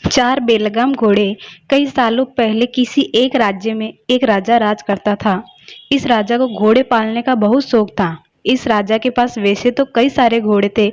चार बेलगाम घोड़े। कई सालों पहले किसी एक राज्य में एक राजा राज करता था। इस राजा को घोड़े पालने का बहुत शौक था। इस राजा के पास वैसे तो कई सारे घोड़े थे,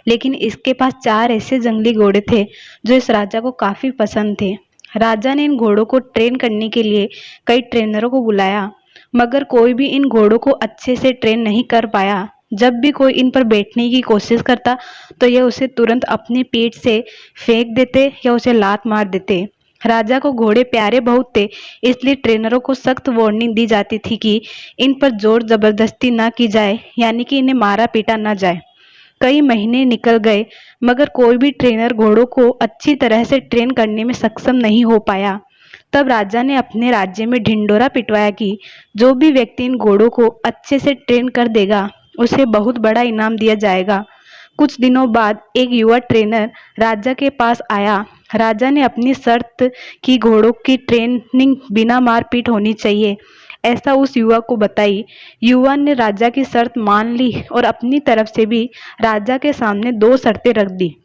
लेकिन इसके पास चार ऐसे जंगली घोड़े थे जो इस राजा को काफी पसंद थे। राजा ने इन घोड़ों को ट्रेन करने के लिए कई ट्रेनरों को बुलाया, मगर कोई भी इन घोड़ों को अच्छे से ट्रेन नहीं कर पाया। जब भी कोई इन पर बैठने की कोशिश करता तो यह उसे तुरंत अपनी पीठ से फेंक देते या उसे लात मार देते। राजा को घोड़े प्यारे बहुत थे, इसलिए ट्रेनरों को सख्त वार्निंग दी जाती थी कि इन पर जोर जबरदस्ती ना की जाए, यानी कि इन्हें मारा पीटा ना जाए। कई महीने निकल गए, मगर कोई भी ट्रेनर घोड़ों को अच्छी तरह से ट्रेन करने में सक्षम नहीं हो पाया। तब राजा ने अपने राज्य में ढिंढोरा पिटवाया कि जो भी व्यक्ति इन घोड़ों को अच्छे से ट्रेन कर देगा, उसे बहुत बड़ा इनाम दिया जाएगा। कुछ दिनों बाद एक युवा ट्रेनर राजा के पास आया। राजा ने अपनी शर्त की घोड़ों की ट्रेनिंग बिना मारपीट होनी चाहिए, ऐसा उस युवा को बताई। युवा ने राजा की शर्त मान ली और अपनी तरफ से भी राजा के सामने दो शर्तें रख दी।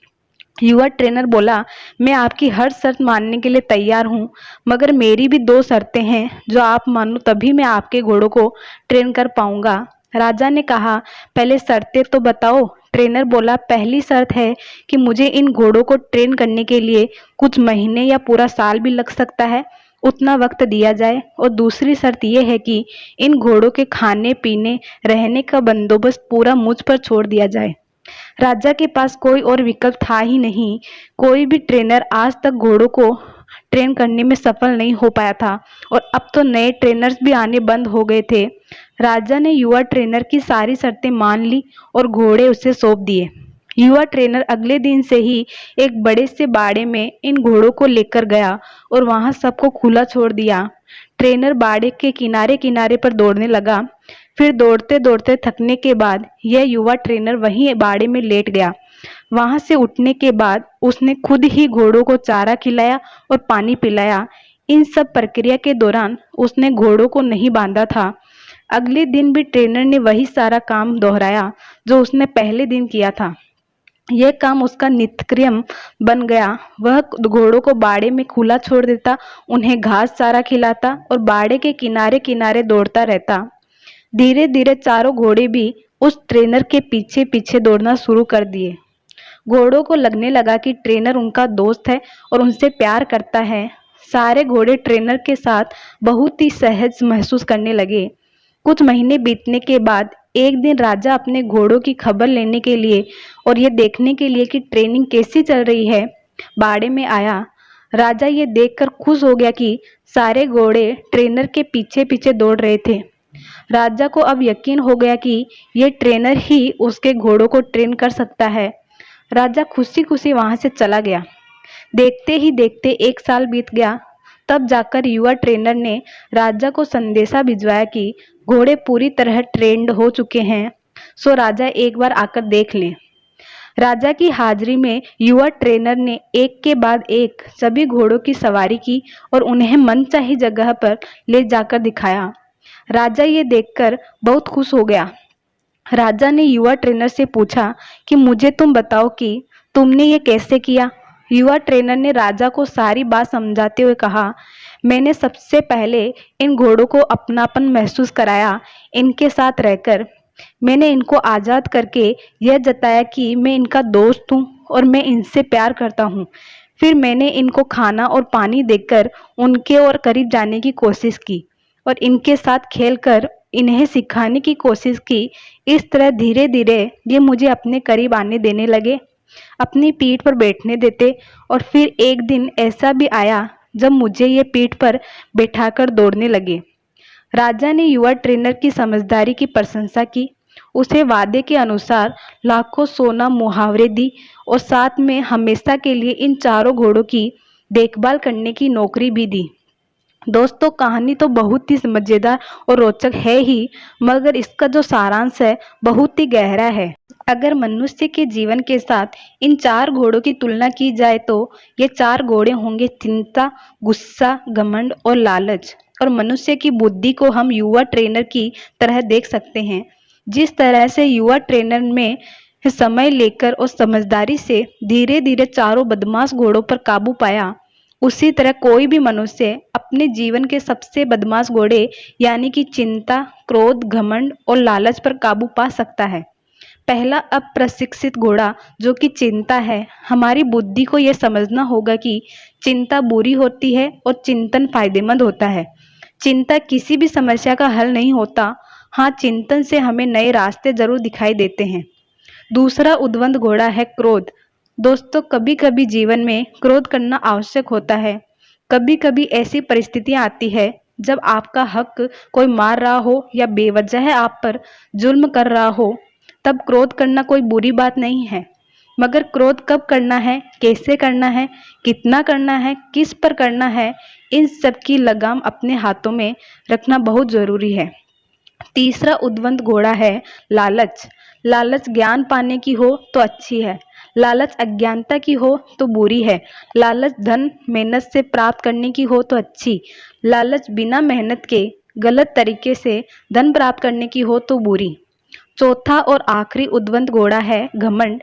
युवा ट्रेनर बोला, मैं आपकी हर शर्त मानने के लिए तैयार हूँ, मगर मेरी भी दो शर्तें हैं जो आप मानो तभी मैं आपके घोड़ों को ट्रेन कर पाऊंगा। राजा ने कहा, पहले शर्तें तो बताओ। ट्रेनर बोला, पहली शर्त है कि मुझे इन घोड़ों को ट्रेन करने के लिए कुछ महीने या पूरा साल भी लग सकता है, उतना वक्त दिया जाए। और दूसरी शर्त यह है कि इन घोड़ों के खाने पीने रहने का बंदोबस्त पूरा मुझ पर छोड़ दिया जाए। राजा के पास कोई और विकल्प था ही नहीं। कोई भी ट्रेनर आज तक घोड़ों को ट्रेन करने में सफल नहीं हो पाया था, और अब तो नए ट्रेनर्स भी आने बंद हो गए थे। राजा ने युवा ट्रेनर की सारी शर्तें मान ली और घोड़े उसे सौंप दिए। युवा ट्रेनर अगले दिन से ही एक बड़े से बाड़े में इन घोड़ों को लेकर गया और वहां सबको खुला छोड़ दिया। ट्रेनर बाड़े के किनारे किनारे पर दौड़ने लगा। फिर दौड़ते दौड़ते थकने के बाद यह युवा ट्रेनर वहीं बाड़े में लेट गया। वहां से उठने के बाद उसने खुद ही घोड़ों को चारा खिलाया और पानी पिलाया। इन सब प्रक्रिया के दौरान उसने घोड़ों को नहीं बांधा था। अगले दिन भी ट्रेनर ने वही सारा काम दोहराया जो उसने पहले दिन किया था। यह काम उसका नित्यक्रम बन गया। वह घोड़ों को बाड़े में खुला छोड़ देता, उन्हें घास चारा खिलाता और बाड़े के किनारे किनारे दौड़ता रहता। धीरे धीरे चारों घोड़े भी उस ट्रेनर के पीछे पीछे दौड़ना शुरू कर दिए। घोड़ों को लगने लगा कि ट्रेनर उनका दोस्त है और उनसे प्यार करता है। सारे घोड़े ट्रेनर के साथ बहुत ही सहज महसूस करने लगे। कुछ महीने बीतने के बाद एक दिन राजा अपने घोड़ों की खबर लेने के लिए और ये देखने के लिए कि ट्रेनिंग कैसी चल रही है, बाड़े में आया। राजा ये देखकर खुश हो गया कि सारे घोड़े ट्रेनर के पीछे पीछे दौड़ रहे थे। राजा को अब यकीन हो गया कि ये ट्रेनर ही उसके घोड़ों को ट्रेन कर सकता है। राजा खुशी खुशी वहां से चला गया। देखते ही देखते एक साल बीत गया। तब जाकर युवा ट्रेनर ने राजा को संदेशा भिजवाया कि घोड़े पूरी तरह ट्रेंड हो चुके हैं, सो राजा एक बार आकर देख ले। राजा की हाजिरी में युवा ट्रेनर ने एक के बाद एक सभी घोड़ों की सवारी की और उन्हें मनचाही जगह पर ले जाकर दिखाया। राजा ये देखकर बहुत खुश हो गया। राजा ने युवा ट्रेनर से पूछा कि मुझे तुम बताओ कि तुमने ये कैसे किया। युवा ट्रेनर ने राजा को सारी बात समझाते हुए कहा, मैंने सबसे पहले इन घोड़ों को अपनापन महसूस कराया। इनके साथ रहकर मैंने इनको आज़ाद करके यह जताया कि मैं इनका दोस्त हूँ और मैं इनसे प्यार करता हूँ। फिर मैंने इनको खाना और पानी देकर उनके और करीब जाने की कोशिश की और इनके साथ खेलकर इन्हें सिखाने की कोशिश की। इस तरह धीरे धीरे ये मुझे अपने करीब आने देने लगे, अपनी पीठ पर बैठने देते। और फिर एक दिन ऐसा भी आया जब मुझे ये पीठ पर बैठाकर दौड़ने लगे। राजा ने युवा ट्रेनर की समझदारी की प्रशंसा की, उसे वादे के अनुसार लाखों सोना मुहावरे दी और साथ में हमेशा के लिए इन चारों घोड़ों की देखभाल करने की नौकरी भी दी। दोस्तों, कहानी तो बहुत ही मजेदार और रोचक है ही, मगर इसका जो सारांश है बहुत ही गहरा है। अगर मनुष्य के जीवन के साथ इन चार घोड़ों की तुलना की जाए तो ये चार घोड़े होंगे चिंता, गुस्सा, घमंड और लालच। और मनुष्य की बुद्धि को हम युवा ट्रेनर की तरह देख सकते हैं। जिस तरह से युवा ट्रेनर में समय लेकर और समझदारी से धीरे धीरे चारों बदमाश घोड़ों पर काबू पाया, उसी तरह कोई भी मनुष्य अपने जीवन के सबसे बदमाश घोड़े यानी कि चिंता, क्रोध, घमंड और लालच पर काबू पा सकता है। पहला अप्रशिक्षित घोड़ा जो कि चिंता है, हमारी बुद्धि को यह समझना होगा कि चिंता बुरी होती है और चिंतन फायदेमंद होता है। चिंता किसी भी समस्या का हल नहीं होता, हाँ चिंतन से हमें नए रास्ते जरूर दिखाई देते हैं। दूसरा उद्वंद घोड़ा है क्रोध। दोस्तों, कभी कभी जीवन में क्रोध करना आवश्यक होता है। कभी कभी ऐसी परिस्थितियां आती है जब आपका हक कोई मार रहा हो या बेवजह आप पर जुल्म कर रहा हो, तब क्रोध करना कोई बुरी बात नहीं है। मगर क्रोध कब करना है, कैसे करना है, कितना करना है, किस पर करना है, इन सब की लगाम अपने हाथों में रखना बहुत जरूरी है। तीसरा उद्वंद घोड़ा है लालच। लालच ज्ञान पाने की हो तो अच्छी है, लालच अज्ञानता की हो तो बुरी है। लालच धन मेहनत से प्राप्त करने की हो तो अच्छी, लालच बिना मेहनत के गलत तरीके से धन प्राप्त करने की हो तो बुरी। चौथा और आखिरी उद्वंद घोड़ा है घमंड।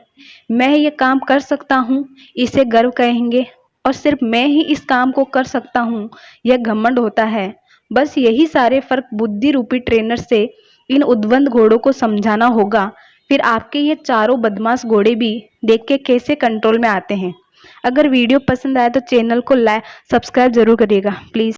मैं ये काम कर सकता हूँ, इसे गर्व कहेंगे, और सिर्फ मैं ही इस काम को कर सकता हूँ, यह घमंड होता है। बस यही सारे फर्क बुद्धि रूपी ट्रेनर से इन उद्वंद घोड़ों को समझाना होगा, फिर आपके ये चारों बदमाश घोड़े भी देख के कैसे कंट्रोल में आते हैं। अगर वीडियो पसंद आए तो चैनल को सब्सक्राइब जरूर करिएगा प्लीज।